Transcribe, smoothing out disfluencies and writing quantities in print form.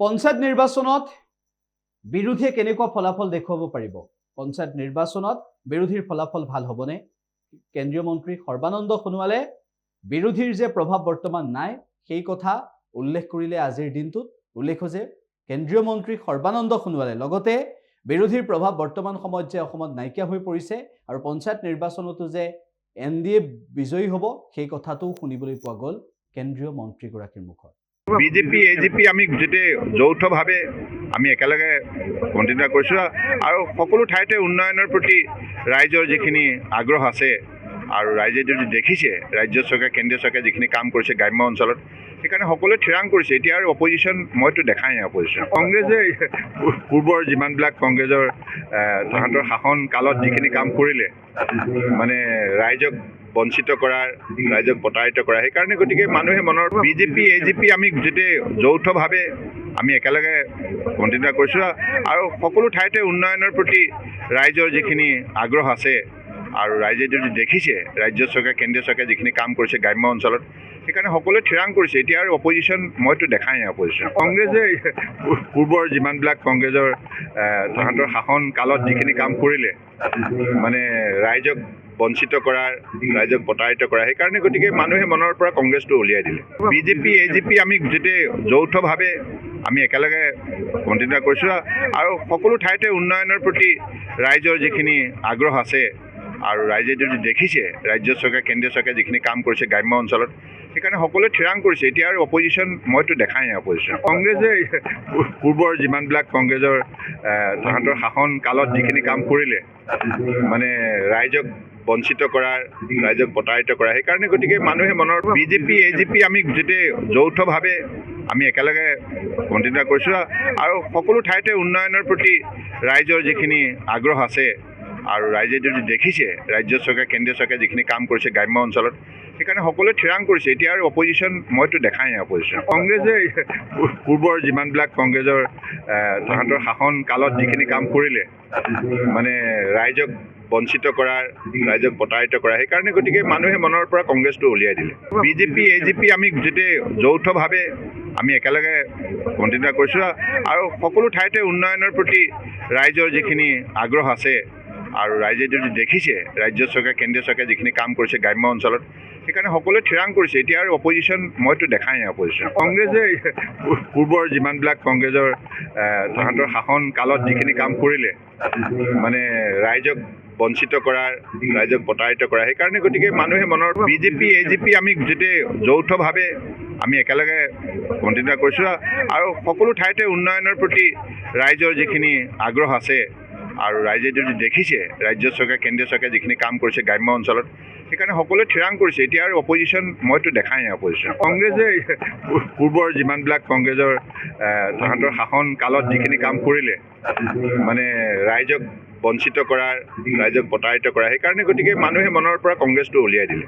পঞ্চায়ত নিৰ্বাচনত বিৰোধীয়ে কেনেকুৱা ফলাফল দেখুৱাব পাৰিব? পঞ্চায়ত নিৰ্বাচনত বিৰোধীৰ ফলাফল ভাল হ'বনে? কেন্দ্ৰীয় মন্ত্ৰী সৰ্বানন্দ সোণোৱালে বিৰোধীৰ যে প্ৰভাৱ বৰ্তমান নাই সেই কথা উল্লেখ কৰিলে আজিৰ দিনটোত। উল্লেখ যে কেন্দ্ৰীয় মন্ত্ৰী সৰ্বানন্দ সোণোৱালে লগতে বিৰোধীৰ প্ৰভাৱ বৰ্তমান সময়ত যে অসমত নাইকিয়া হৈ পৰিছে আৰু পঞ্চায়ত নিৰ্বাচনতো যে NDA বিজয়ী হ'ব সেই কথাটো শুনিবলৈ পোৱা গ'ল কেন্দ্ৰীয় মন্ত্ৰীগৰাকীৰ মুখত। বিজেপি এজিপি আমি গোটেই যৌথভাৱে আমি একেলগে কণ্টিনিউ কৰিছোঁ আৰু সকলো ঠাইতে উন্নয়নৰ প্ৰতি ৰাইজৰ যিখিনি আগ্ৰহ আছে আৰু ৰাইজে যদি দেখিছে ৰাজ্য চৰকাৰ কেন্দ্ৰীয় চৰকাৰে যিখিনি কাম কৰিছে গ্ৰাম্য অঞ্চলত সেইকাৰণে সকলোৱে থিৰাং কৰিছে। এতিয়া আৰু অপজিশ্যন মইতো দেখাই নাই অপজিশ্যন। কংগ্ৰেছে পূৰ্বৰ যিমানবিলাক কংগ্ৰেছৰ তাহাঁতৰ শাসন কালত যিখিনি কাম কৰিলে মানে ৰাইজক বঞ্চিত কৰাৰ ৰাইজক প্ৰতাৰিত কৰা সেইকাৰণে গতিকে মানুহে মনৰ বিজেপি এজিপি আমি গোটেই যৌথভাৱে আমি একেলগে কণ্টিনিউ কৰিছোঁ আৰু সকলো ঠাইতে উন্নয়নৰ প্ৰতি ৰাইজৰ যিখিনি আগ্ৰহ আছে আৰু ৰাইজে যদি দেখিছে ৰাজ্য চৰকাৰ কেন্দ্ৰীয় চৰকাৰে যিখিনি কাম কৰিছে গ্ৰাম্য অঞ্চলত সেইকাৰণে সকলোৱে থিৰাং কৰিছে। এতিয়া আৰু অপজিশ্যন মইতো দেখাই নাই অপজিশ্যন। কংগ্ৰেছে পূৰ্বৰ যিমানবিলাক কংগ্ৰেছৰ তাহাঁতৰ শাসন কালত যিখিনি কাম কৰিলে মানে ৰাইজক বঞ্চিত কৰাৰ ৰাইজক প্ৰতাৰিত কৰা সেইকাৰণে গতিকে মানুহে মনৰ পৰা কংগ্ৰেছটো উলিয়াই দিলে। বিজেপি এজিপি আমি গোটেই যৌথভাৱে আমি একেলগে কণ্টিনিউ কৰিছোঁ আৰু সকলো ঠাইতে উন্নয়নৰ প্ৰতি ৰাইজৰ যিখিনি আগ্ৰহ আছে আৰু ৰাইজে যদি দেখিছে ৰাজ্য চৰকাৰ কেন্দ্ৰীয় চৰকাৰে যিখিনি কাম কৰিছে গ্ৰাম্য অঞ্চলত সেইকাৰণে সকলোৱে থিৰাং কৰিছে। এতিয়া আৰু অপজিশ্যন মইতো দেখাই নাই অপজিশ্যন। কংগ্ৰেছে পূৰ্বৰ যিমানবিলাক কংগ্ৰেছৰ তাহাঁতৰ শাসন কালত যিখিনি কাম কৰিলে মানে ৰাইজক বঞ্চিত কৰাৰ ৰাইজক প্ৰতাৰিত কৰা সেইকাৰণে গতিকে মানুহে মনৰ বিজেপি এজিপি আমি গোটেই যৌথভাৱে আমি একেলগে কণ্টিনিউ কৰিছোঁ আৰু সকলো ঠাইতে উন্নয়নৰ প্ৰতি ৰাইজৰ যিখিনি আগ্ৰহ আছে আৰু ৰাইজে যদি দেখিছে ৰাজ্য চৰকাৰ কেন্দ্ৰীয় চৰকাৰে যিখিনি কাম কৰিছে গ্ৰাম্য অঞ্চলত সেইকাৰণে সকলোৱে থিৰাং কৰিছে। এতিয়া আৰু অপজিশ্যন মইতো দেখাই নাই অপজিশ্যন। কংগ্ৰেছে পূৰ্বৰ যিমানবিলাক কংগ্ৰেছৰ তাহাঁতৰ শাসন কালত যিখিনি কাম কৰিলে মানে ৰাইজক বঞ্চিত কৰাৰ ৰাইজক প্ৰতাৰিত কৰা সেইকাৰণে গতিকে মানুহে মনৰ পৰা কংগ্ৰেছটো উলিয়াই দিলে। বিজেপি এজিপি আমি গোটেই যৌথভাৱে আমি একেলগে কণ্টিনিউ কৰিছোঁ আৰু সকলো ঠাইতে উন্নয়নৰ প্ৰতি ৰাইজৰ যিখিনি আগ্ৰহ আছে আৰু ৰাইজে যদি দেখিছে ৰাজ্য চৰকাৰ কেন্দ্ৰীয় চৰকাৰে যিখিনি কাম কৰিছে গ্ৰাম্য অঞ্চলত সেইকাৰণে সকলোৱে থিৰাং কৰিছে। এতিয়া আৰু অপজিশ্যন মইতো দেখাই নাই অপজিশ্যন। কংগ্ৰেছে পূৰ্বৰ যিমানবিলাক কংগ্ৰেছৰ তাহাঁতৰ শাসন কালত যিখিনি কাম কৰিলে মানে ৰাইজক বঞ্চিত কৰাৰ ৰাইজক প্ৰতাৰিত কৰা সেইকাৰণে গতিকে মানুহে মনৰ বিজেপি এজিপি আমি গোটেই যৌথভাৱে আমি একেলগে কণ্টিনিউ কৰিছোঁ আৰু সকলো ঠাইতে উন্নয়নৰ প্ৰতি ৰাইজৰ যিখিনি আগ্ৰহ আছে আৰু ৰাইজে যদি দেখিছে ৰাজ্য চৰকাৰ কেন্দ্ৰীয় চৰকাৰে যিখিনি কাম কৰিছে গ্ৰাম্য অঞ্চলত সেইকাৰণে সকলোৱে থিৰাং কৰিছে। এতিয়া আৰু অপজিশ্যন মইতো দেখাই নাই অপজিশ্যন। কংগ্ৰেছে পূৰ্বৰ যিমানবিলাক কংগ্ৰেছৰ তাহাঁতৰ শাসন কালত যিখিনি কাম কৰিলে মানে ৰাইজক বঞ্চিত কৰাৰ ৰাইজক প্ৰতাৰিত কৰা সেইকাৰণে গতিকে মানুহে মনৰ পৰা কংগ্ৰেছটো উলিয়াই দিলে।